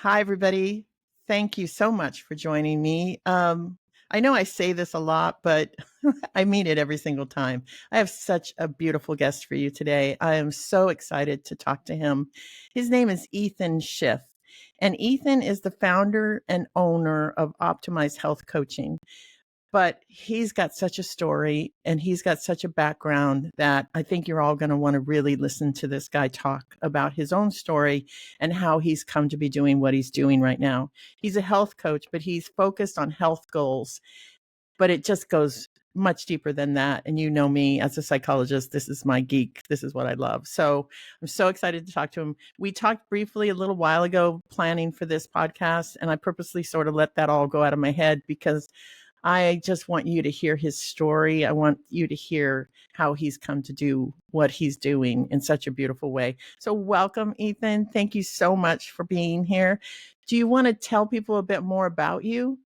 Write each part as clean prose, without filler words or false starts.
Hi, everybody. Thank you so much for joining me. I know I say this a lot, but I mean it every single time. I have such a beautiful guest for you today. I am so excited to talk to him. His name is Ethan Schiff, and Ethan is the founder and owner of Optimized Health Coaching. But he's got such a story and he's got such a background that I think you're all going to want to really listen to this guy talk about his own story and how he's come to be doing what he's doing right now. He's a health coach, but he's focused on health goals, but it just goes much deeper than that. And you know me as a psychologist, this is my geek. This is what I love. So I'm so excited to talk to him. We talked briefly a little while ago planning for this podcast, and I purposely sort of let that all go out of my head because I just want you to hear his story. I want you to hear how he's come to do what he's doing in such a beautiful way. So welcome, Ethan. Thank you so much for being here. Do you want to tell people a bit more about you?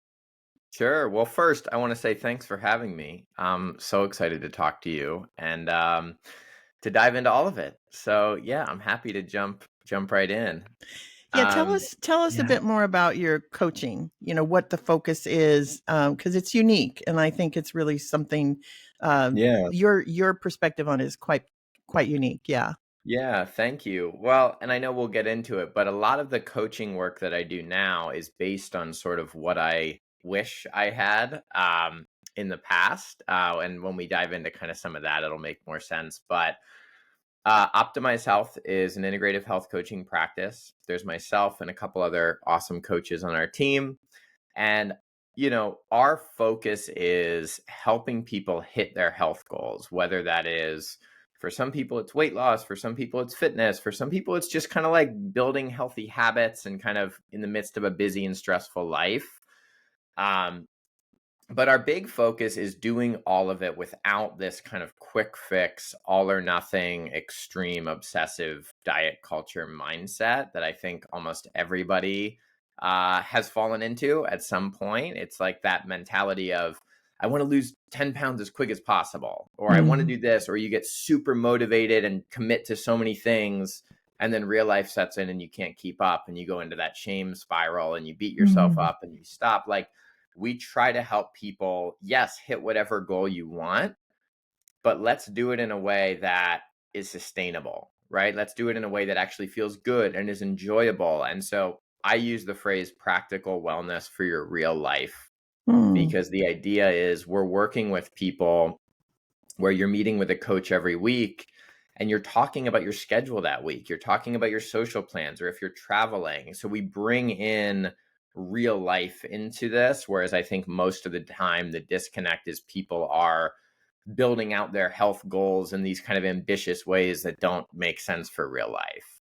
Sure. Well, first, I want to say thanks for having me. I'm so excited to talk to you and to dive into all of it. So, yeah, I'm happy to jump right in. Yeah, Um, tell us a yeah. bit more about your coaching, what the focus is, because it's unique. And I think it's really something Yeah. your perspective on it is quite unique. Yeah. Yeah. Thank you. Well, and I know we'll get into it, but a lot of the coaching work that I do now is based on sort of what I wish I had in the past. And when we dive into kind of some of that, it'll make more sense. But Optimize Health is an integrative health coaching practice. There's myself and a couple other awesome coaches on our team. And, our focus is helping people hit their health goals, whether that is for some people, it's weight loss, for some people, it's fitness, for some people, it's just kind of like building healthy habits and kind of in the midst of a busy and stressful life. Um, but our big focus is doing all of it without this kind of quick fix, all or nothing, extreme obsessive diet culture mindset that I think almost everybody has fallen into at some point. It's like that mentality of, I want to lose 10 pounds as quick as possible, or I want to Mhm. do this, or you get super motivated and commit to so many things. And then real life sets in and you can't keep up and you go into that shame spiral and you beat yourself Mhm. up and you stop. Like, we try to help people, yes, hit whatever goal you want, but let's do it in a way that is sustainable, right? Let's do it in a way that actually feels good and is enjoyable. And so I use the phrase practical wellness for your real life Mm. because the idea is we're working with people where you're meeting with a coach every week and you're talking about your schedule that week. You're talking about your social plans or if you're traveling. So we bring in real life into this, whereas I think most of the time the disconnect is people are building out their health goals in these kind of ambitious ways that don't make sense for real life.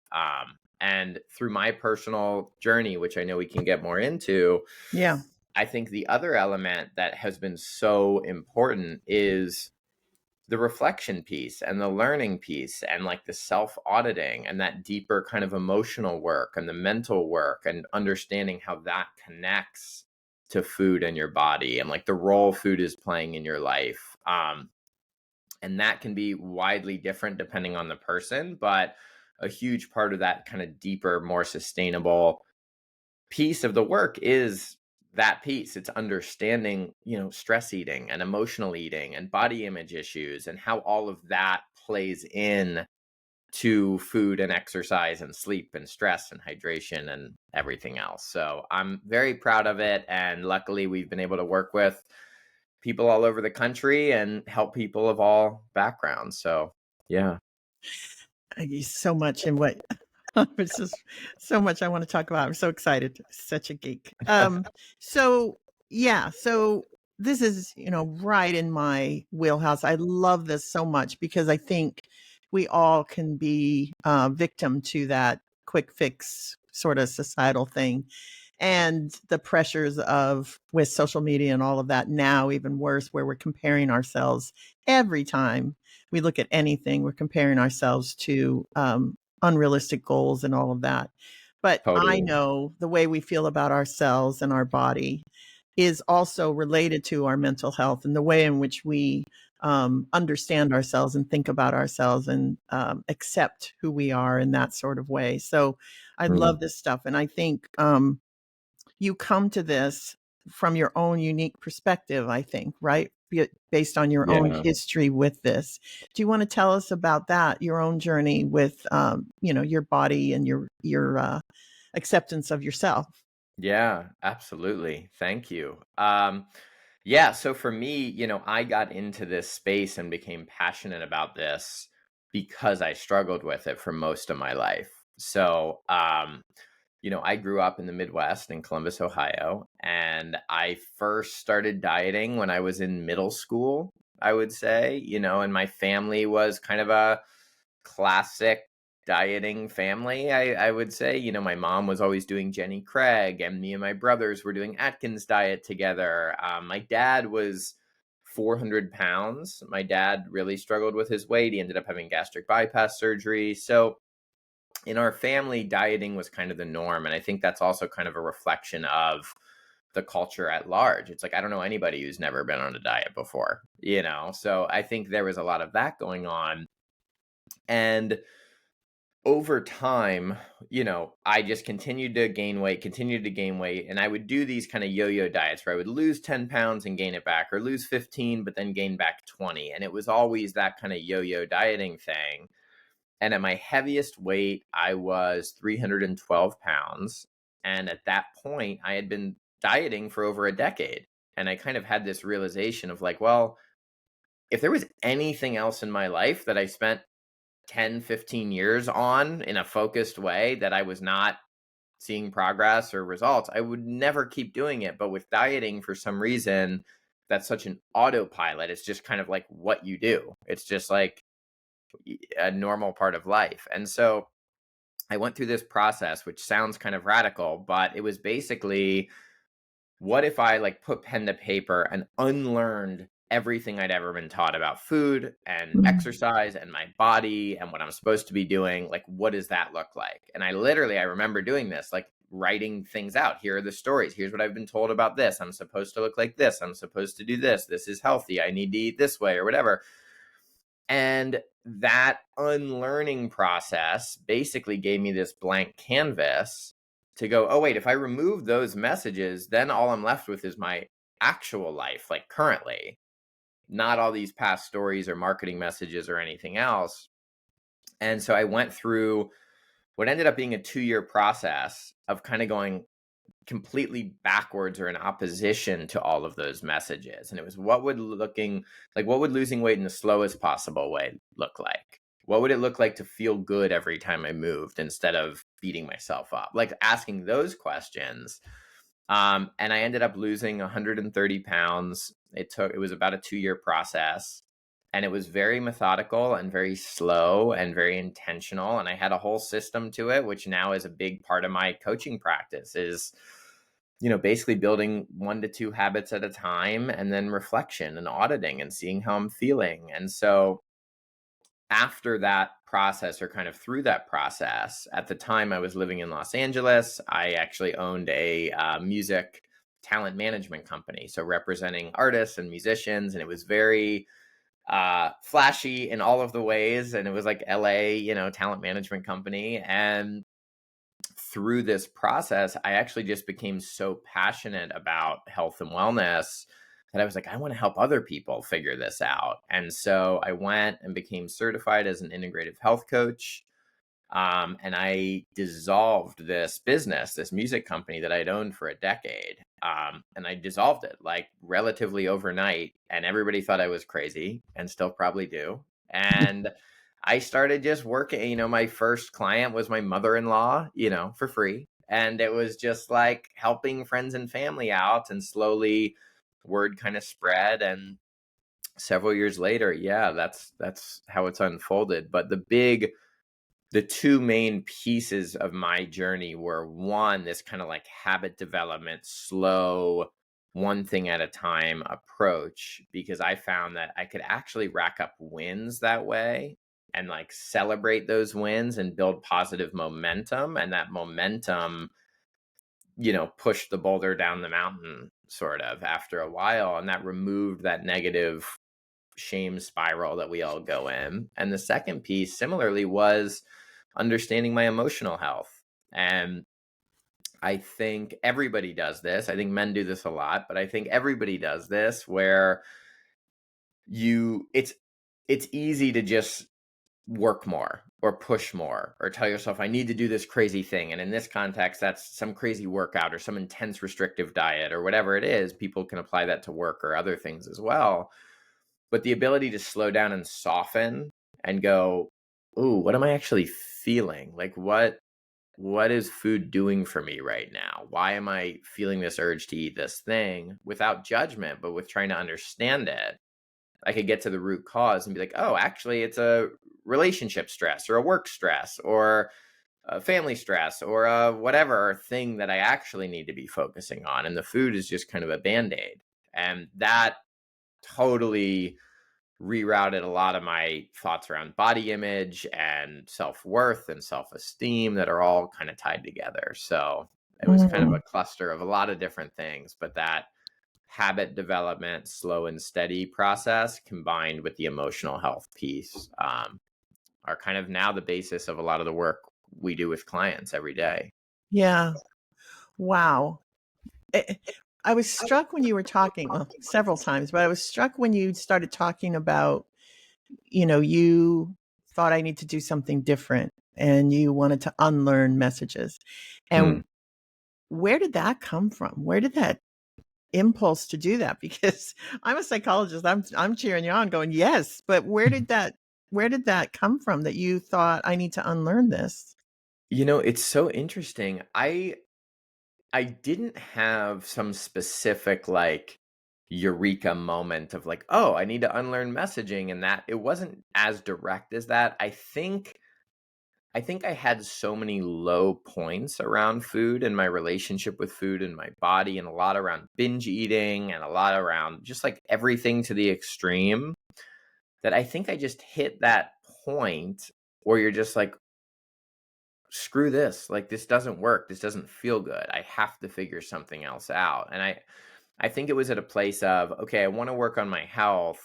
And through my personal journey, which I know we can get more into, Yeah. I think the other element that has been so important is the reflection piece and the learning piece and like the self auditing and that deeper kind of emotional work and the mental work and understanding how that connects to food and your body and like the role food is playing in your life. And that can be widely different depending on the person, but a huge part of that kind of deeper, more sustainable piece of the work is that piece. It's understanding, stress eating and emotional eating and body image issues and how all of that plays in to food and exercise and sleep and stress and hydration and everything else. So I'm very proud of it. And luckily, we've been able to work with people all over the country and help people of all backgrounds. So, yeah. So much in what it's just so much I want to talk about. I'm so excited. Such a geek. So yeah, so this is, right in my wheelhouse. I love this so much because I think we all can be victim to that quick fix sort of societal thing and the pressures of with social media and all of that now even worse where we're comparing ourselves every time we look at anything, we're comparing ourselves to unrealistic goals and all of that. But I Totally. know the way we feel about ourselves and our body is also related to our mental health and the way in which we understand ourselves and think about ourselves and accept who we are in that sort of way. So I love Mm. this stuff. And I think you come to this from your own unique perspective, I think, right? Based on your own Yeah. history with this. Do you want to tell us about that, your own journey with, your body and your acceptance of yourself? Yeah, absolutely. Thank you. Yeah, so for me, I got into this space and became passionate about this because I struggled with it for most of my life. So, I grew up in the Midwest in Columbus, Ohio, and I first started dieting when I was in middle school, I would say, and my family was kind of a classic dieting family, I would say. My mom was always doing Jenny Craig, and me and my brothers were doing Atkins diet together. My dad was 400 pounds. My dad really struggled with his weight. He ended up having gastric bypass surgery. So in our family, dieting was kind of the norm. And I think that's also kind of a reflection of the culture at large. It's like, I don't know anybody who's never been on a diet before, So I think there was a lot of that going on. And over time, I just continued to gain weight. And I would do these kind of yo yo diets where I would lose 10 pounds and gain it back, or lose 15, but then gain back 20. And it was always that kind of yo yo dieting thing. And at my heaviest weight, I was 312 pounds. And at that point, I had been dieting for over a decade. And I kind of had this realization of like, well, if there was anything else in my life that I spent 10, 15 years on in a focused way that I was not seeing progress or results, I would never keep doing it. But with dieting, for some reason, that's such an autopilot. It's just kind of like what you do. It's just like a normal part of life. And so I went through this process, which sounds kind of radical, but it was basically, what if I like put pen to paper and unlearned everything I'd ever been taught about food and exercise and my body and what I'm supposed to be doing? Like, what does that look like? And I remember doing this, like writing things out. Here are the stories. Here's what I've been told about this. I'm supposed to look like this. I'm supposed to do this. This is healthy. I need to eat this way or whatever. And that unlearning process basically gave me this blank canvas to go, oh, wait, if I remove those messages, then all I'm left with is my actual life, like currently, not all these past stories or marketing messages or anything else. And so I went through what ended up being a 2-year process of kind of going completely backwards or in opposition to all of those messages. And it was, what would losing weight in the slowest possible way look like? What would it look like to feel good every time I moved instead of beating myself up? Like asking those questions. And I ended up losing 130 pounds. It was about a 2-year process, and it was very methodical and very slow and very intentional. And I had a whole system to it, which now is a big part of my coaching practice is, basically building 1 to 2 habits at a time, and then reflection and auditing and seeing how I'm feeling. And so after that process, or kind of through that process, at the time I was living in Los Angeles, I actually owned a music talent management company. So representing artists and musicians. And it was very flashy in all of the ways. And it was like LA, talent management company. And through this process, I actually just became so passionate about health and wellness that I was like, I want to help other people figure this out. And so I went and became certified as an integrative health coach. And I dissolved this business, this music company that I'd owned for a decade. And I dissolved it like relatively overnight. And everybody thought I was crazy, and still probably do. And I started just working. My first client was my mother-in-law, for free. And it was just like helping friends and family out. And slowly word kind of spread. And several years later, yeah, that's how it's unfolded. But the two main pieces of my journey were, one, this kind of like habit development, slow, one thing at a time approach, because I found that I could actually rack up wins that way and like celebrate those wins and build positive momentum. And that momentum, pushed the boulder down the mountain sort of after a while. And that removed that negative shame spiral that we all go in. And the second piece, similarly, was understanding my emotional health. And I think everybody does this. I think men do this a lot, but I think everybody does this where it's easy to just work more or push more or tell yourself I need to do this crazy thing, and in this context that's some crazy workout or some intense restrictive diet or whatever it is. People can apply that to work or other things as well, but the ability to slow down and soften and go, ooh, what am I actually feeling? Like what is food doing for me right now? Why am I feeling this urge to eat this thing, without judgment but with trying to understand it? I could get to the root cause and be like, oh, actually, it's a relationship stress or a work stress or a family stress or a whatever thing that I actually need to be focusing on. And the food is just kind of a band-aid. And that totally rerouted a lot of my thoughts around body image and self-worth and self-esteem that are all kind of tied together. So it was kind of Mm. a cluster of a lot of different things, but that habit development, slow and steady process combined with the emotional health piece are kind of now the basis of a lot of the work we do with clients every day. Yeah. Wow. Eh, I was struck when you were talking, well, several times, but I was struck when you started talking about, you thought I need to do something different and you wanted to unlearn messages. Hmm. And where did that come from? Where did that impulse to do that? Because I'm a psychologist. I'm cheering you on going, yes, but where did that come from that you thought I need to unlearn this? It's so interesting. I didn't have some specific like eureka moment of like, oh, I need to unlearn messaging, and that it wasn't as direct as that. I think I had so many low points around food and my relationship with food and my body, and a lot around binge eating and a lot around just like everything to the extreme, that I think I just hit that point where you're just like, screw this. Like, this doesn't work. This doesn't feel good. I have to figure something else out. And I think it was at a place of, okay, I want to work on my health.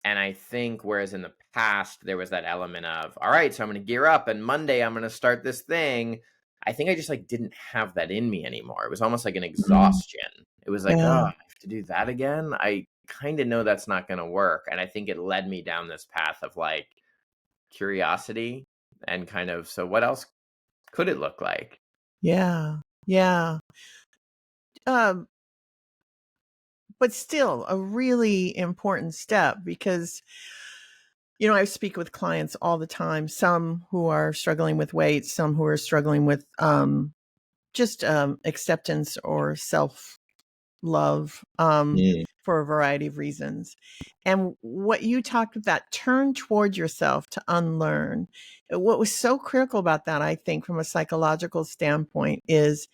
And I think whereas in the past there was that element of, all right, so I'm going to gear up and Monday I'm going to start this thing. I think I just like didn't have that in me anymore. It was almost like an Mm, exhaustion. It was like, yeah. oh, I have to do that again. I kind of know that's not going to work. And I think it led me down this path of like curiosity and kind of, so what else could it look like? Yeah. Yeah. Um, but still a really important step because I speak with clients all the time, some who are struggling with weight, some who are struggling with just acceptance or self love Mm, for a variety of reasons. And what you talked about, that turn toward yourself to unlearn, what was so critical about that, I think, from a psychological standpoint, is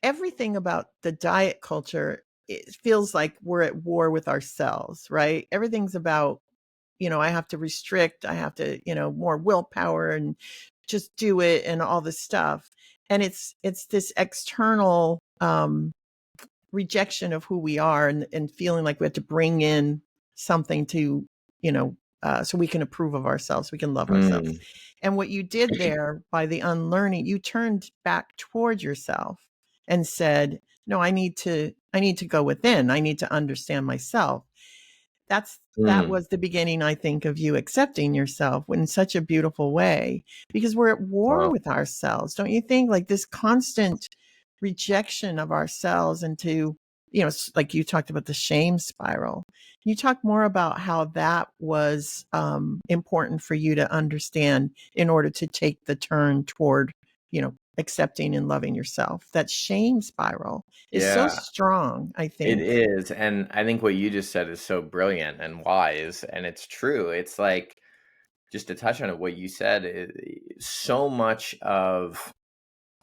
everything about the diet culture. It feels like we're at war with ourselves, right? Everything's about, I have to restrict, I have to, more willpower and just do it and all this stuff. And it's this external rejection of who we are, and feeling like we have to bring in something to, so we can approve of ourselves, we can love ourselves. mm, And what you did there by the unlearning, you turned back toward yourself and said, no, I need to go within. I need to understand myself. That mm. was the beginning, I think, of you accepting yourself in such a beautiful way, because we're at war Well, with ourselves, don't you think? Like this constant rejection of ourselves into, like you talked about the shame spiral. Can you talk more about how that was important for you to understand in order to take the turn toward, accepting and loving yourself? That shame spiral is so yeah. strong, I It think. is, and I think what you just said is so brilliant and wise, and it's true. It's like, just to touch on it, what you said, so much of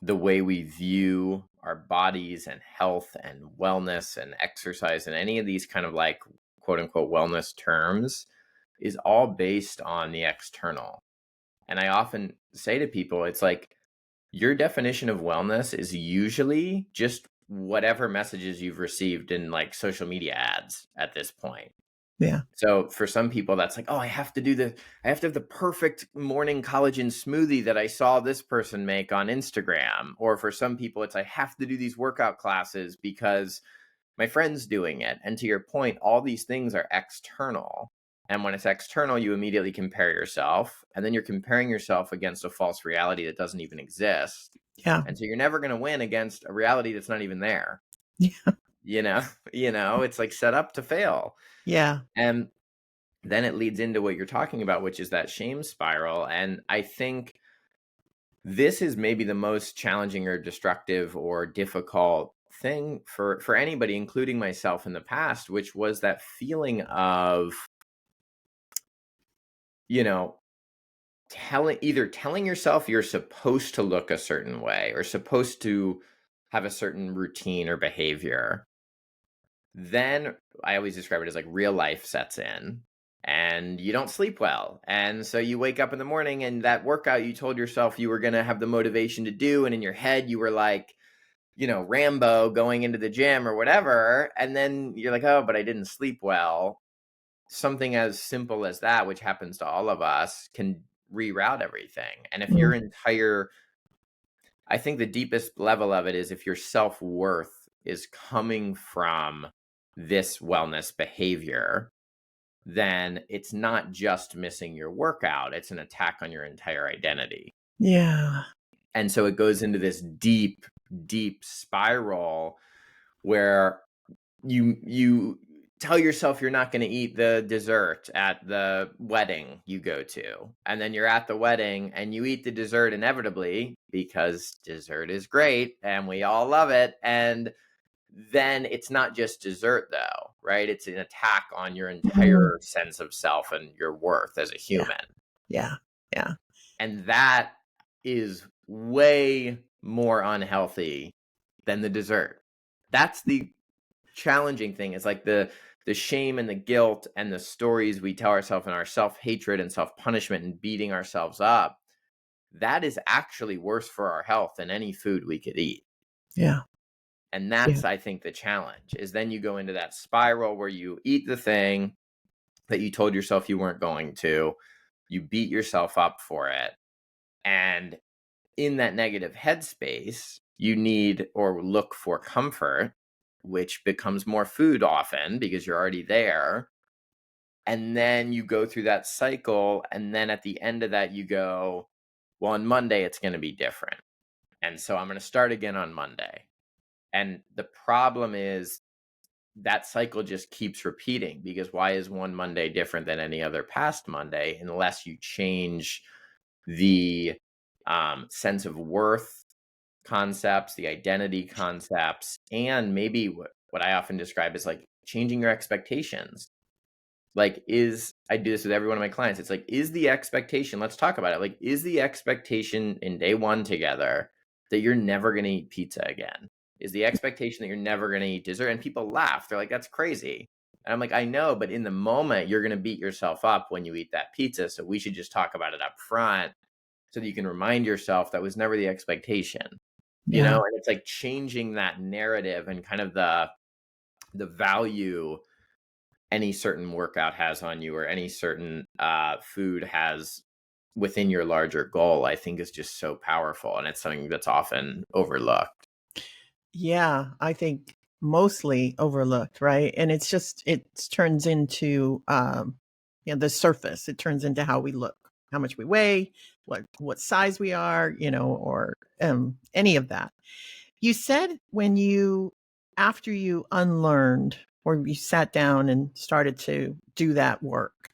the way we view our bodies and health and wellness and exercise and any of these kind of like quote unquote wellness terms is all based on the external. And I often say to people, it's like, your definition of wellness is usually just whatever messages you've received in like social media ads at this point. Yeah. So for some people, that's like, oh, I have to have the perfect morning collagen smoothie that I saw this person make on Instagram. Or for some people, it's I have to do these workout classes because my friend's doing it. And to your point, all these things are external. And when it's external, you immediately compare yourself. And then you're comparing yourself against a false reality that doesn't even exist. Yeah. And so you're never going to win against a reality that's not even there. Yeah. You know, it's like set up to fail. Yeah. And then it leads into what you're talking about, which is that shame spiral. And I think this is maybe the most challenging or destructive or difficult thing for anybody, including myself in the past, which was that feeling of, you know, telling yourself you're supposed to look a certain way or supposed to have a certain routine or behavior. Then I always describe it as like real life sets in and you don't sleep well. And so you wake up in the morning and that workout you told yourself you were going to have the motivation to do. And in your head, you were like, Rambo going into the gym or whatever. And then you're like, oh, but I didn't sleep well. Something as simple as that, which happens to all of us, can reroute everything. And if Mm. I think the deepest level of it is if your self-worth is coming from this wellness behavior, then it's not just missing your workout, it's an attack on your entire identity. Yeah. And so it goes into this deep, deep spiral where you tell yourself you're not going to eat the dessert at the wedding you go to. And then you're at the wedding and you eat the dessert inevitably because dessert is great and we all love it. And then it's not just dessert though, right? It's an attack on your Mhm. entire sense of self and your worth as a Yeah. human. Yeah. Yeah. And that is way more unhealthy than the dessert. That's the challenging thing, is like the shame and the guilt and the stories we tell ourselves and our self-hatred and self-punishment and beating ourselves up. That is actually worse for our health than any food we could eat. Yeah. And Yeah. that's, I think, the challenge is then you go into that spiral where you eat the thing that you told yourself you weren't going to, you beat yourself up for it. And in that negative headspace, you need or look for comfort, which becomes more food often because you're already there. And then you go through that cycle. And then at the end of that, you go, well, on Monday, it's going to be different. And so I'm going to start again on Monday. And the problem is that cycle just keeps repeating because why is one Monday different than any other past Monday unless you change the sense of worth concepts, the identity concepts, and maybe what I often describe as like changing your expectations. Like, I do this with every one of my clients. It's like, is the expectation, let's talk about it. Like, is the expectation in day one together that you're never going to eat pizza again? Is the expectation that you're never going to eat dessert? And people laugh. They're like, that's crazy. And I'm like, I know, but in the moment, you're going to beat yourself up when you eat that pizza. So we should just talk about it up front so that you can remind yourself that was never the expectation, Yeah. and it's like changing that narrative and kind of the value any certain workout has on you or any certain food has within your larger goal, I think is just so powerful. And it's something that's often overlooked. Yeah. I think mostly overlooked, right? And it's just, it turns into, the surface. It turns into how we look, how much we weigh, what size we are, or any of that. You said after you unlearned or you sat down and started to do that work,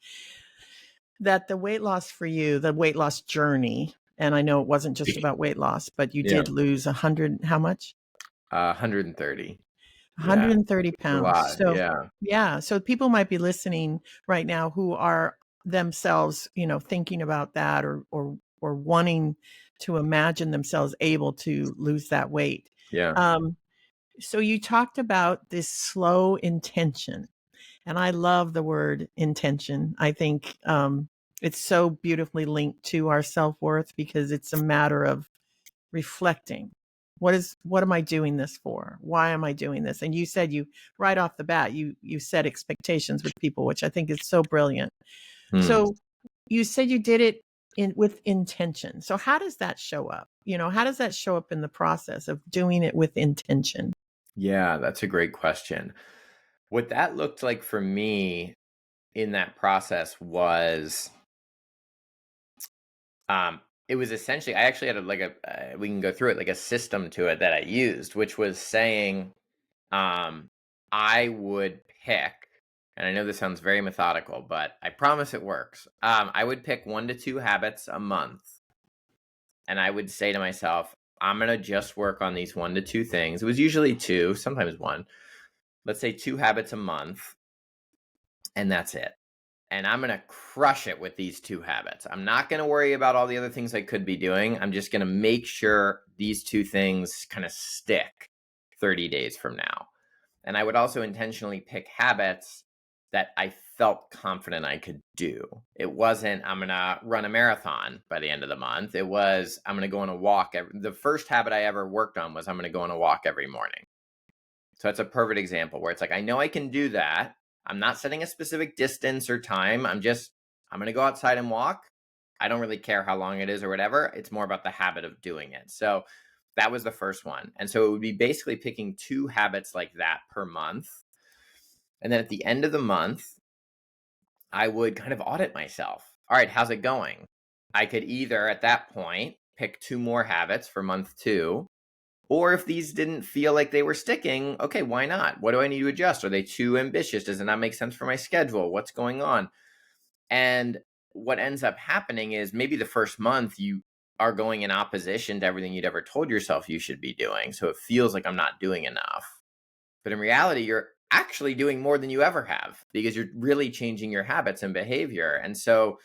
that the weight loss for you, the weight loss journey, and I know it wasn't just about weight loss, but you Yeah. did lose 100, how much? 130. Yeah. 130 It's a pounds. lot. So, Yeah. yeah. So people might be listening right now who are themselves, thinking about that or wanting to imagine themselves able to lose that weight. Yeah. Um, so you talked about this slow intention, and I love the word intention. I think it's so beautifully linked to our self worth because it's a matter of reflecting. What am I doing this for? Why am I doing this? And you said you right off the bat, you set expectations with people, which I think is so brilliant. Hmm. So you said you did it with intention. So how does that show up? How does that show up in the process of doing it with intention? Yeah, that's a great question. What that looked like for me in that process was, um, it was essentially, I actually had we can go through it, like a system to it that I used, which was saying, um, I would pick, and I know this sounds very methodical, but I promise it works. I would pick 1 to 2 habits a month, and I would say to myself, I'm gonna just work on these 1 to 2 things. It was usually two, sometimes one. Let's say 2 habits a month, and that's it. And I'm going to crush it with these 2 habits. I'm not going to worry about all the other things I could be doing. I'm just going to make sure these 2 things kind of stick 30 days from now. And I would also intentionally pick habits that I felt confident I could do. It wasn't, I'm going to run a marathon by the end of the month. It was, I'm going to go on a walk. The first habit I ever worked on was, I'm going to go on a walk every morning. So that's a perfect example where it's like, I know I can do that. I'm not setting a specific distance or time. I'm going to go outside and walk. I don't really care how long it is or whatever. It's more about the habit of doing it. So that was the first one. And so it would be basically picking 2 habits like that per month. And then at the end of the month, I would kind of audit myself. All right, how's it going? I could either at that point pick 2 more habits for month 2, or if these didn't feel like they were sticking, okay, why not? What do I need to adjust? Are they too ambitious? Does it not make sense for my schedule? What's going on? And what ends up happening is maybe the first month you are going in opposition to everything you'd ever told yourself you should be doing. So it feels like I'm not doing enough. But in reality, you're actually doing more than you ever have because you're really changing your habits and behavior. And so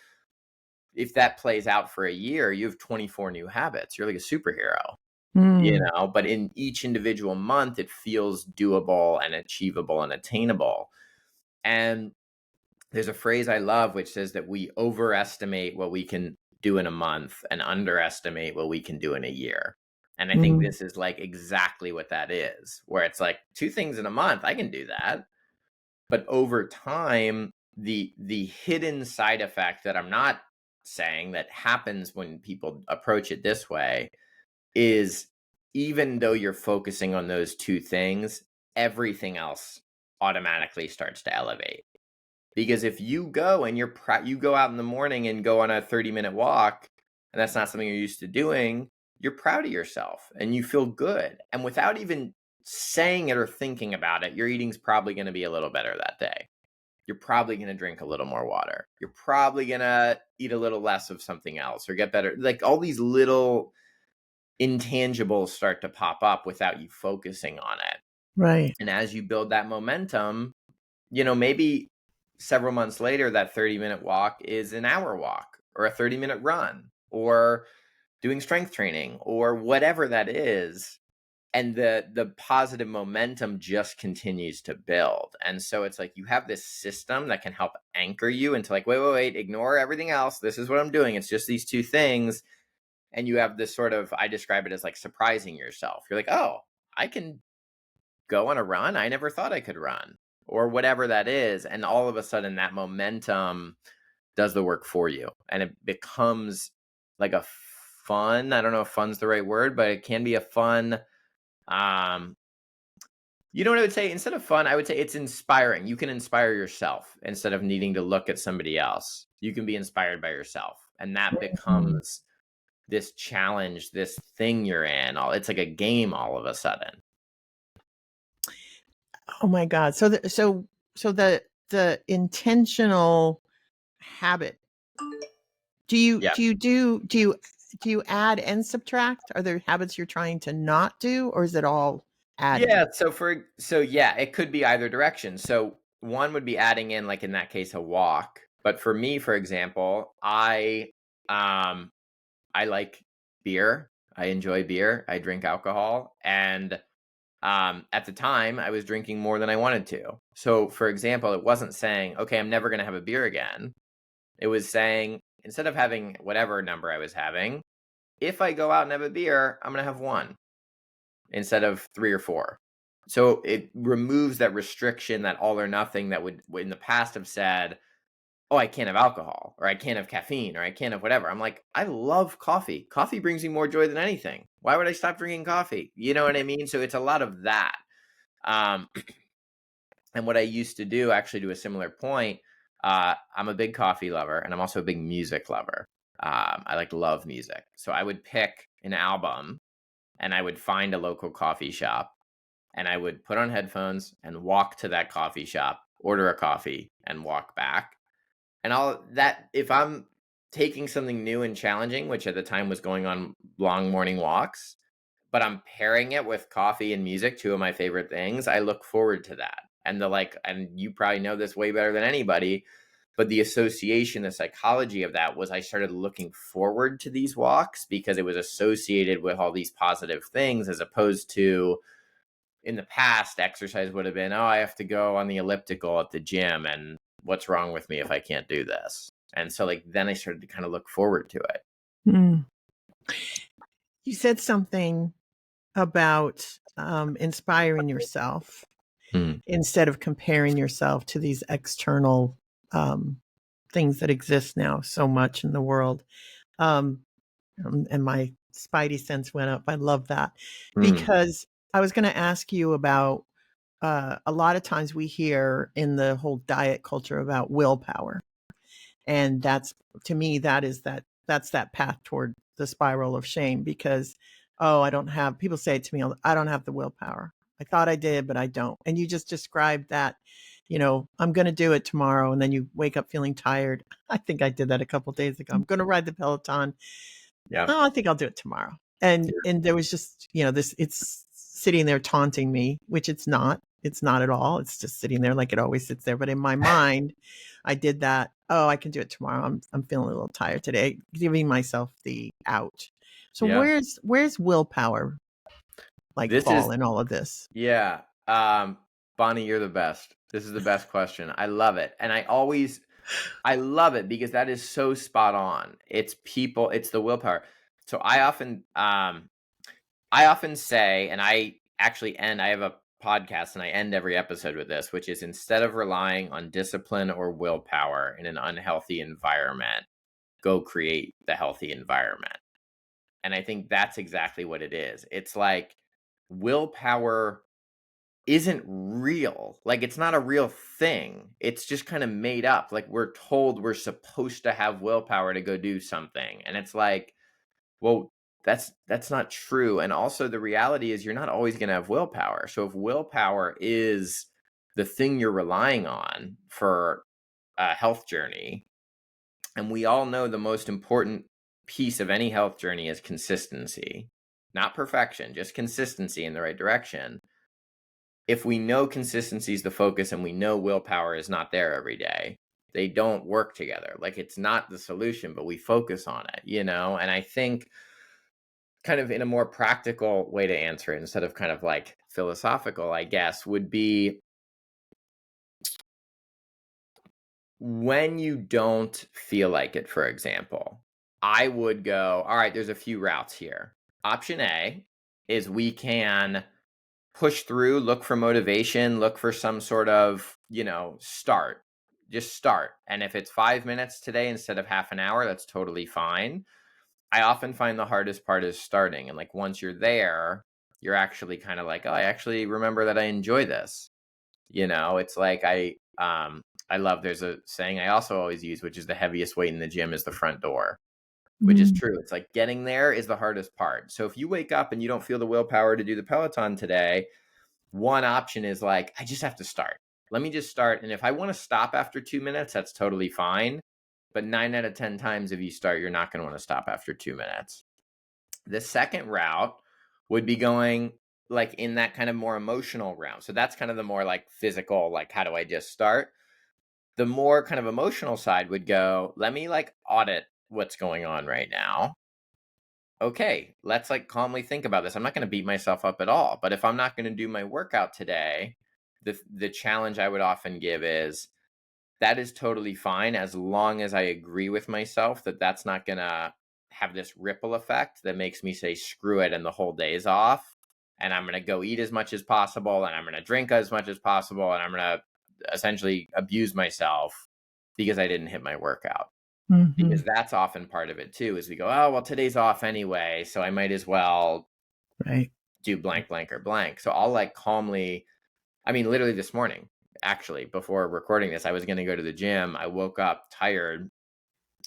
if that plays out for a year, you have 24 new habits. You're like a superhero. Mm, But in each individual month, it feels doable and achievable and attainable. And there's a phrase I love, which says that we overestimate what we can do in a month and underestimate what we can do in a year. And I think mm, this is like exactly what that is, where it's like 2 things in a month, I can do that. But over time, the hidden side effect that I'm not saying that happens when people approach it this way is, even though you're focusing on those 2 things, everything else automatically starts to elevate. Because if you go and you go out in the morning and go on a 30-minute walk, and that's not something you're used to doing, you're proud of yourself and you feel good. And without even saying it or thinking about it, your eating's probably going to be a little better that day. You're probably going to drink a little more water. You're probably going to eat a little less of something else or get better. Like all these little intangibles start to pop up without you focusing on it. right. And as you build that momentum, maybe several months later, that 30-minute walk is an hour walk or a 30-minute run or doing strength training or whatever that is. And the positive momentum just continues to build. And so it's like you have this system that can help anchor you into like, wait, ignore everything else. This is what I'm doing. It's just these 2 things. And you have this sort of, I describe it as like surprising yourself. You're like, oh, I can go on a run. I never thought I could run, or whatever that is. And all of a sudden, that momentum does the work for you. And it becomes like a fun, I don't know if fun's the right word, but it can be a fun, um, you know what I would say? Instead of fun, I would say it's inspiring. You can inspire yourself instead of needing to look at somebody else. You can be inspired by yourself. And that Mm. becomes this challenge, this thing you're in. It's like a game all of a sudden. Oh my God. So the intentional habit. Yeah. Do you add and subtract? Are there habits you're trying to not do, or is it all adding? Yeah, so yeah, it could be either direction. So one would be adding in, like in that case, a walk. But for me, for example, um I like beer. I enjoy beer. I drink alcohol. And at the time I was drinking more than I wanted to. So for example, it wasn't saying, okay, I'm never gonna have a beer again. It was saying, instead of having whatever number I was having, if I go out and have a beer, I'm gonna have one. instead of 3 or 4. So it removes that restriction, that all or nothing that would in the past have said, oh, I can't have alcohol, or I can't have caffeine, or I can't have whatever. I'm like, I love coffee. Coffee brings me more joy than anything. Why would I stop drinking coffee? You know what I mean? So it's a lot of that. Um, and what I used to do, actually, to a similar point, I'm a big coffee lover, and I'm also a big music lover. I like love music. So I would pick an album, and I would find a local coffee shop, and I would put on headphones and walk to that coffee shop, order a coffee, and walk back. And all that, if I'm taking something new and challenging, which at the time was going on long morning walks, but I'm pairing it with coffee and music, two of my favorite things, I look forward to that. And and you probably know this way better than anybody, but the association, the psychology of that was I started looking forward to these walks because it was associated with all these positive things, as opposed to in the past, exercise would have been, oh, I have to go on the elliptical at the gym, and what's wrong with me if I can't do this? And so, like, then I started to kind of look forward to it. Mm. You said something about inspiring yourself Mm. instead of comparing yourself to these external things that exist now so much in the world. Um, and my spidey sense went up. I love that Mm. because I was going to ask you about a lot of times we hear in the whole diet culture about willpower. And that's, to me, that's that path toward the spiral of shame because, oh, I don't have, people say it to me, I don't have the willpower. I thought I did, but I don't. And you just described that, I'm going to do it tomorrow. And then you wake up feeling tired. I think I did that a couple of days ago. I'm going to ride the Peloton. Yeah. Oh, I think I'll do it tomorrow. And there was just, this, it's sitting there taunting me, which it's not. It's not at all. It's just sitting there like it always sits there. But in my mind, I did that. Oh, I can do it tomorrow. I'm feeling a little tired today, giving myself the out. So Yeah. where's willpower like This fall is, in all of this? yeah. Bonnie, you're the best. This is the best question. I love it. And I love it because that is so spot on. It's people, it's the willpower. So I often say, and I have a podcast and I end every episode with this, which is, instead of relying on discipline or willpower in an unhealthy environment, go create the healthy environment. And I think that's exactly what it is. It's like willpower isn't real. Like, it's not a real thing. It's just kind of made up. Like, we're told we're supposed to have willpower to go do something. And it's like, well, that's not true. And also, the reality is you're not always going to have willpower. So if willpower is the thing you're relying on for a health journey, and we all know the most important piece of any health journey is consistency, not perfection, just consistency in the right direction. If we know consistency is the focus and we know willpower is not there every day, they don't work together. Like, it's not the solution, but we focus on it, And I think, kind of in a more practical way to answer it, instead of kind of like philosophical, I guess, would be, when you don't feel like it, for example, I would go, all right, there's a few routes here. Option A is we can push through, look for motivation, look for some sort of, start. Just start. And if it's 5 minutes today instead of half an hour, that's totally fine. I often find the hardest part is starting. And like, once you're there, you're actually kind of like, oh, I actually remember that I enjoy this. It's like, I love, there's a saying I also always use, which is, the heaviest weight in the gym is the front door, which is Mm. true. It's like, getting there is the hardest part. So if you wake up and you don't feel the willpower to do the Peloton today, one option is like, I just have to start. Let me just start. And if I want to stop after 2 minutes, that's totally fine. But 9 out of 10 times, if you start, you're not going to want to stop after 2 minutes. The second route would be going like in that kind of more emotional realm. So that's kind of the more like physical, like, how do I just start? The more kind of emotional side would go, let me like audit what's going on right now. Okay, let's like calmly think about this. I'm not going to beat myself up at all. But if I'm not going to do my workout today, the challenge I would often give is, that is totally fine, as long as I agree with myself that that's not going to have this ripple effect that makes me say screw it and the whole day is off. and I'm going to go eat as much as possible, and I'm going to drink as much as possible, and I'm going to essentially abuse myself because I didn't hit my workout. Hmm. Because that's often part of it too, is we go, oh, well, today's off anyway, so I might as well Right. do blank, blank, or blank. So I'll like calmly, I mean, literally this morning, actually, before recording this, I was going to go to the gym. I woke up tired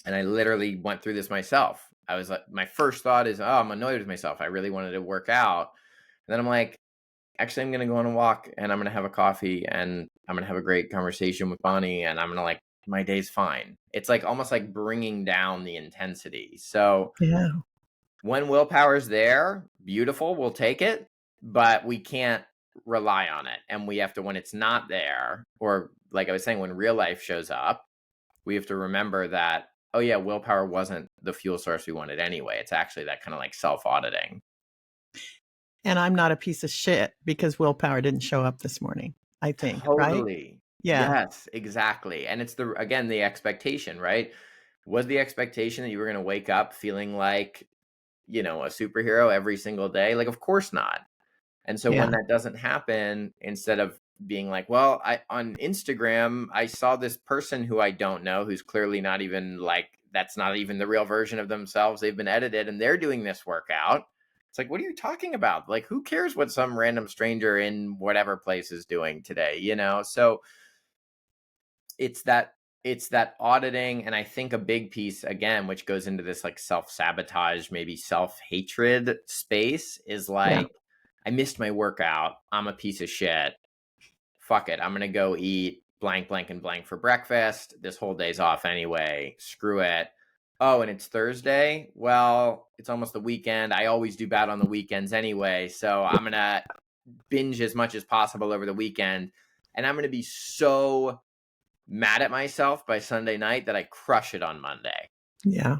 and I literally went through this myself. I was like, my first thought is, oh, I'm annoyed with myself. I really wanted to work out. And then I'm like, actually, I'm going to go on a walk and I'm going to have a coffee and I'm going to have a great conversation with Bonnie and I'm going to like, my day's fine. It's like almost like bringing down the intensity. So Yeah. when willpower's there, beautiful, we'll take it, but we can't rely on it. And we have to, when it's not there, or like I was saying, when real life shows up, we have to remember that, oh yeah, willpower wasn't the fuel source we wanted anyway. It's actually that kind of like self-auditing. And I'm not a piece of shit because willpower didn't show up this morning, I think, right? Totally. Yeah. Yes, exactly. And it's again, the expectation, right? Was the expectation that you were going to wake up feeling like, a superhero every single day? Like, of course not. And so when Yeah. that doesn't happen, instead of being like, well, I on Instagram, I saw this person who I don't know, who's clearly not even like, that's not even the real version of themselves. They've been edited and they're doing this workout. It's like, what are you talking about? Like, who cares what some random stranger in whatever place is doing today, So it's that auditing. And I think a big piece, again, which goes into this like self-sabotage, maybe self-hatred space, is Yeah. like, I missed my workout, I'm a piece of shit, fuck it, I'm gonna go eat blank, blank, and blank for breakfast, this whole day's off anyway, screw it. Oh, and it's Thursday, well, it's almost the weekend, I always do bad on the weekends anyway, so I'm gonna binge as much as possible over the weekend, and I'm gonna be so mad at myself by Sunday night that I crush it on Monday. Yeah.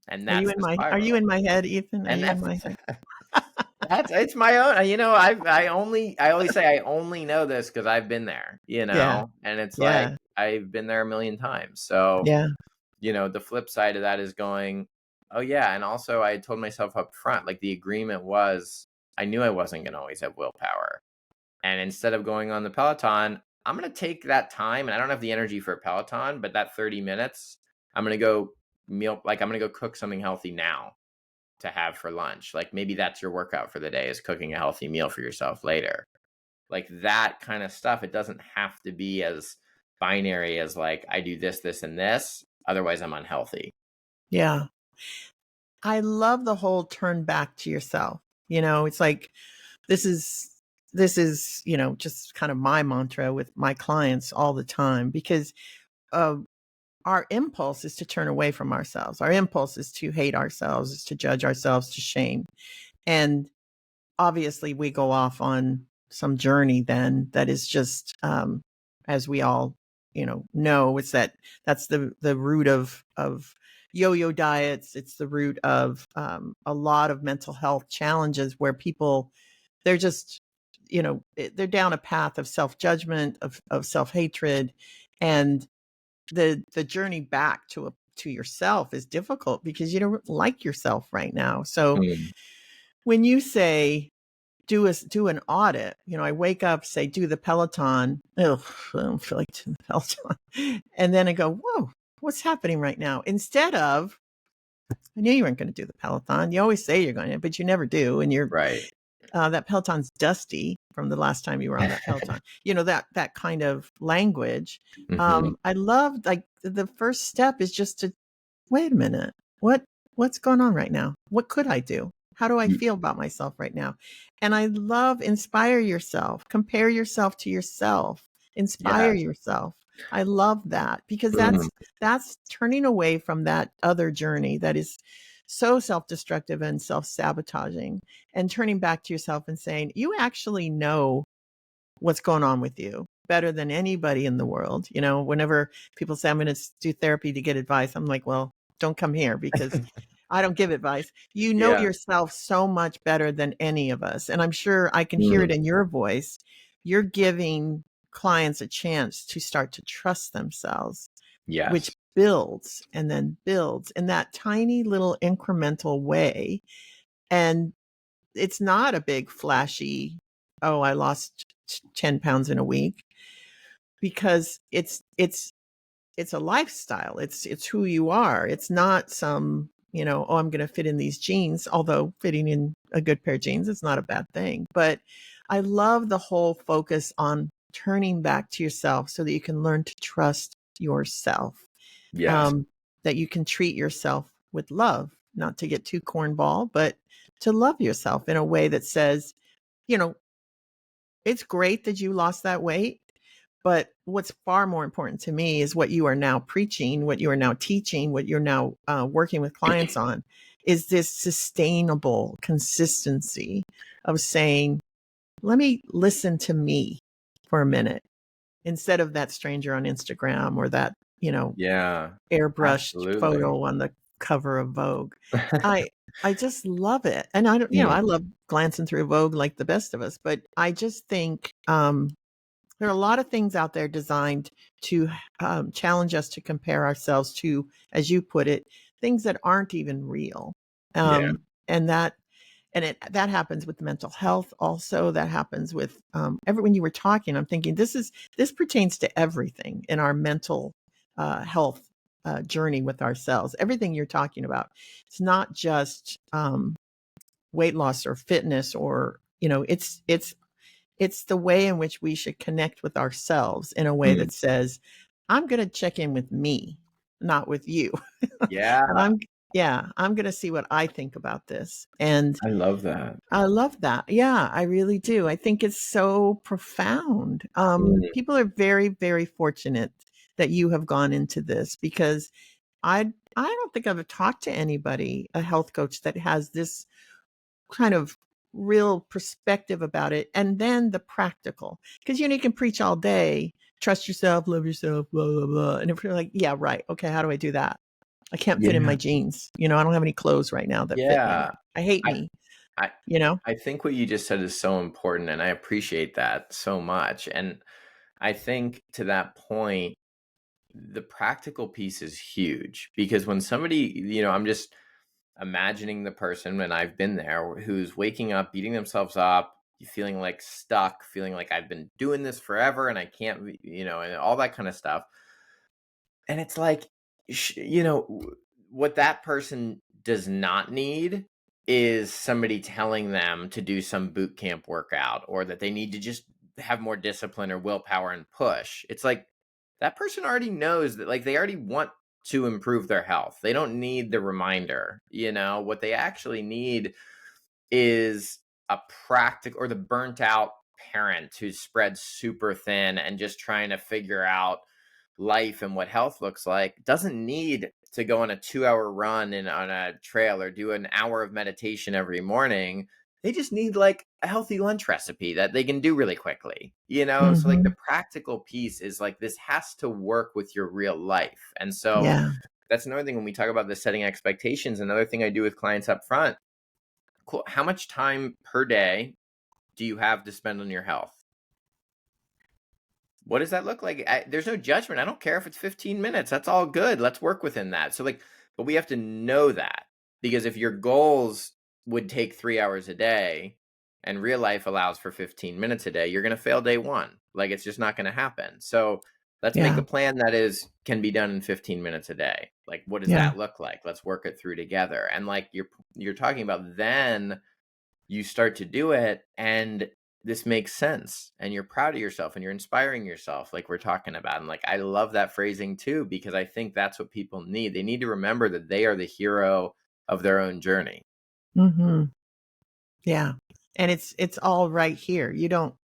And Are you that's in the you spiral. in my head, Ethan? Are And you in that's my head? it's my own, I always say I only know this because I've been there, Yeah. and it's like Yeah. I've been there a million times. So, Yeah. the flip side of that is going, oh yeah. And also I told myself up front, like the agreement was, I knew I wasn't going to always have willpower. And instead of going on the Peloton, I'm going to take that time, and I don't have the energy for a Peloton, but that 30 minutes, I'm going to go I'm going to go cook something healthy now to have for lunch. Like maybe that's your workout for the day, is cooking a healthy meal for yourself later. Like that kind of stuff. It doesn't have to be as binary as like, I do this, this, and this. Otherwise, I'm unhealthy. Yeah. I love the whole turn back to yourself. It's like this is just kind of my mantra with my clients all the time because uh, our impulse is to turn away from ourselves. Our impulse is to hate ourselves, is to judge ourselves, to shame. And obviously we go off on some journey then that is just as we all know, it's that's the root of yo-yo diets. It's the root of a lot of mental health challenges where people, they're just they're down a path of self-judgment, of self-hatred, and the journey back to yourself is difficult because you don't like yourself right now. So Mm. when you say do an audit, I wake up, say do the Peloton. Ugh, I don't feel like doing the Peloton. And then I go, whoa, what's happening right now? Instead of, I knew you weren't going to do the Peloton. You always say you're going to, but you never do. And Right. that Peloton's dusty from the last time you were on that Peloton. That kind of language. Mm-hmm. I love, like, the first step is just to wait a minute. What's going on right now? What could I do? How do I feel about myself right now? And I love inspire yourself, compare yourself to yourself, inspire Yes. yourself. I love that because Mhm. that's turning away from that other journey that is so self-destructive and self-sabotaging, and turning back to yourself and saying, you actually know what's going on with you better than anybody in the world. Whenever people say I'm going to do therapy to get advice, I'm like, well, don't come here because I don't give advice. You know Yeah. yourself so much better than any of us. And I'm sure I can hear it Mm. in your voice. You're giving clients a chance to start to trust themselves, which Yes. builds and then builds in that tiny little incremental way. And it's not a big flashy, oh, I lost 10 pounds in a week, because it's a lifestyle. It's who you are. It's not some, oh, I'm going to fit in these jeans, although fitting in a good pair of jeans is not a bad thing. But I love the whole focus on turning back to yourself so that you can learn to trust yourself, Yes. um, that you can treat yourself with love, not to get too cornball, but to love yourself in a way that says, you know, it's great that you lost that weight, but what's far more important to me is what you are now preaching, what you are now teaching, what you're now working with clients on, is this sustainable consistency of saying, let me listen to me for a minute instead of that stranger on Instagram or that, Yeah. airbrushed Absolutely. photo on the cover of Vogue. I I just love it. And I don't, Mm. I love glancing through Vogue like the best of us, but I just think there are a lot of things out there designed to challenge us to compare ourselves to, as you put it, things that aren't even real. Yeah. And that happens with mental health. Also, that happens with when you were talking, I'm thinking this pertains to everything in our mental health journey with ourselves. Everything you're talking about. It's not just weight loss or fitness, or it's the way in which we should connect with ourselves in a way Mm. that says, I'm going to check in with me, not with you. Yeah. And I'm going to see what I think about this. And I love that. I love that. Yeah, I really do. I think it's so profound. Mm. People are very, very fortunate that you have gone into this, because I don't think I've talked to anybody, a health coach, that has this kind of real perspective about it. And then the practical, because you can preach all day, trust yourself, love yourself, blah, blah, blah. And if you're like, yeah, right. Okay, how do I do that? I can't fit in Yeah. my jeans. I don't have any clothes right now that fit me. Yeah. I hate I me, I you know? I think what you just said is so important, and I appreciate that so much. And I think to that point, the practical piece is huge, because when somebody, I'm just imagining the person, and I've been there, who's waking up, beating themselves up, feeling like stuck, feeling like I've been doing this forever and I can't, and all that kind of stuff. And it's like, what that person does not need is somebody telling them to do some boot camp workout, or that they need to just have more discipline or willpower and push. It's like that person already knows that, like, they already want to improve their health. They don't need the reminder. What they actually need is a practical, or the burnt out parent who's spread super thin and just trying to figure out life and what health looks like, doesn't need to go on a 2-hour run on a trail, or do an hour of meditation every morning. They just need like a healthy lunch recipe that they can do really quickly, so like the Hmm. practical piece is like, this has to work with your real life. And so Yeah. that's another thing when we talk about the setting expectations. Another thing I do with clients up front: cool, how much time per day do you have to spend on your health? What does that look like? There's no judgment. I don't care if it's 15 minutes. That's all good. Let's work within that. So, like, but we have to know that, because if your goals would take 3 hours a day and real life allows for 15 minutes a day, you're going to fail day one. Like, it's just not going to happen. So, let's make a Yeah. plan that can be done in 15 minutes a day. Like, what does Yeah. that look like? Let's work it through together. And like you're talking about, then you start to do it, and this makes sense, and you're proud of yourself, and you're inspiring yourself, like we're talking about. And like, I love that phrasing too, because I think that's what people need. They need to remember that they are the hero of their own journey. Hmm. Yeah. And it's all right here. You don't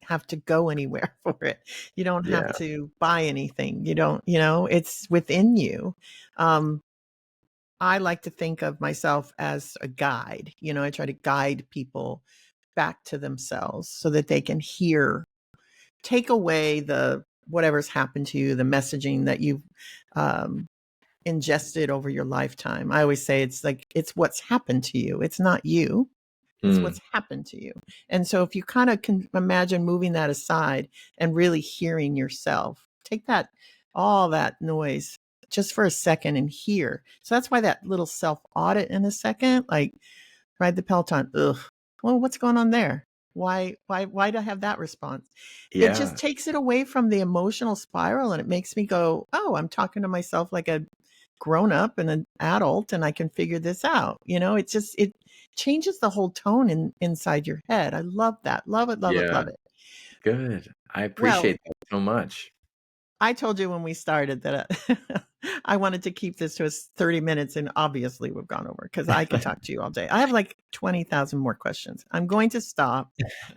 have to go anywhere for it. You don't have Yeah. to buy anything. You don't, it's within you. Um, I like to think of myself as a guide. I try to guide people back to themselves so that they can take away the whatever's happened to you, the messaging that you've um, ingested over your lifetime. I always say it's what's happened to you. It's not you. It's Mm. what's happened to you. And so if you kind of can imagine moving that aside and really hearing yourself, take all that noise just for a second and hear. So that's why that little self audit in a second, like ride the Peloton. Ugh. Well, what's going on there? Why do I have that response? It just Yeah. takes it away from the emotional spiral and it makes me go, oh, I'm talking to myself like a grown up and an adult and I can figure this out. It changes the whole tone inside your head. I love that. Love it, love it, Yeah. love it. Good. I Well, appreciate that so much. I told you when we started that I wanted to keep this to us 30 minutes, and obviously we've gone over because I could talk to you all day. I have like 20,000 more questions. I'm going to stop,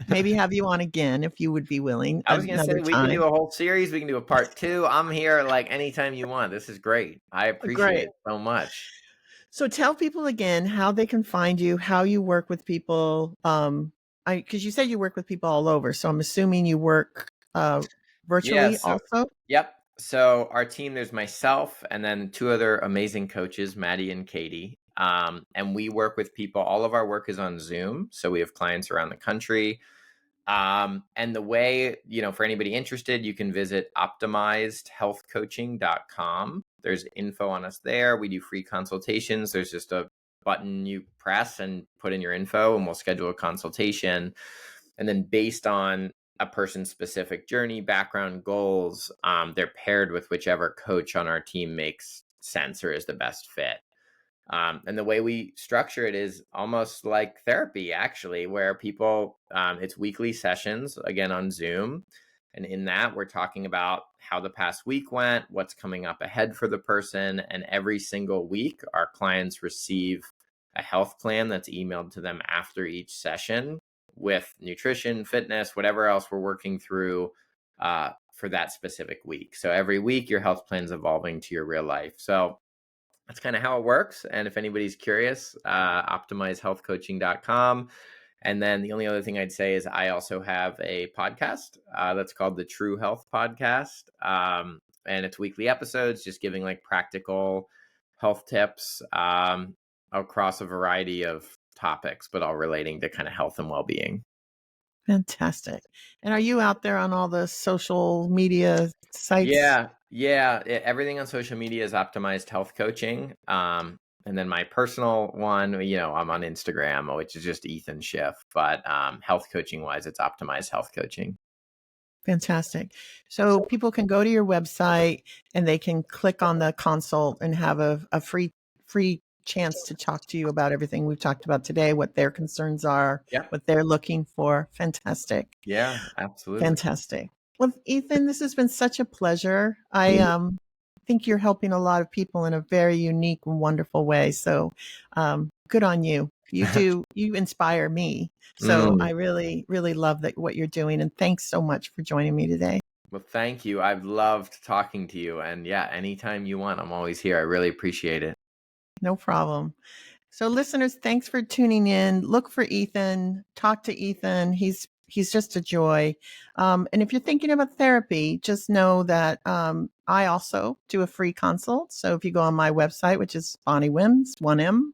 maybe have you on again if you would be willing I was gonna say another we can time. do a whole series. We can do a part two. I'm here like anytime you want. This is great. I appreciate Great. it so much. So tell people again how they can find you, how you work with people. Because you said you work with people all over, so I'm assuming you work Yeah. virtually also. Yep. So our team, there's myself and then two other amazing coaches, Maddie and Katie. And we work with people. All of our work is on Zoom. So we have clients around the country. And the way, for anybody interested, you can visit optimizedhealthcoaching.com. There's info on us there. We do free consultations. There's just a button you press and put in your info, and we'll schedule a consultation. And then based on a person's specific journey, background, goals, they're paired with whichever coach on our team makes sense or is the best fit. And the way we structure it is almost like therapy, actually, where people, it's weekly sessions, again, on Zoom. And in that, we're talking about how the past week went, what's coming up ahead for the person. And every single week, our clients receive a health plan that's emailed to them after each session with nutrition, fitness, whatever else we're working through for that specific week. So every week, your health plan's evolving to your real life. So that's kind of how it works. And if anybody's curious, optimizehealthcoaching.com. And then the only other thing I'd say is I also have a podcast that's called the True Health Podcast. And it's weekly episodes, just giving like practical health tips across a variety of topics, but all relating to kind of health and well-being. Fantastic. And are you out there on all the social media sites? Yeah. Everything on social media is optimized health coaching. And then my personal one, I'm on Instagram, which is just Ethan Schiff. But health coaching wise, it's optimized health coaching. Fantastic. So people can go to your website and they can click on the consult and have a free chance to talk to you about everything we've talked about today, what their concerns are, Yeah. what they're looking for. Fantastic. Yeah, absolutely. Fantastic. Well, Ethan, this has been such a pleasure. I think you're helping a lot of people in a very unique and wonderful way. So good on you. You inspire me. So I Mm. really, really love that what you're doing. And thanks so much for joining me today. Well, thank you. I've loved talking to you. And yeah, anytime you want, I'm always here. I really appreciate it. No problem. So listeners, thanks for tuning in. Look for Ethan, talk to Ethan. He's just a joy. And if you're thinking about therapy, just know that I also do a free consult. So if you go on my website, which is Bonnie Wims, 1M,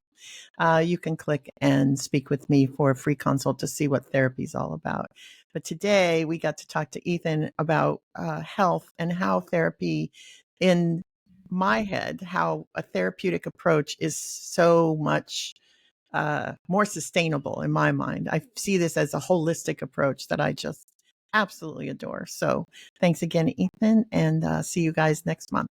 you can click and speak with me for a free consult to see what therapy is all about. But today we got to talk to Ethan about health and how therapy, in my head, how a therapeutic approach is so much more sustainable in my mind. I see this as a holistic approach that I just absolutely adore. So thanks again, Ethan, and see you guys next month.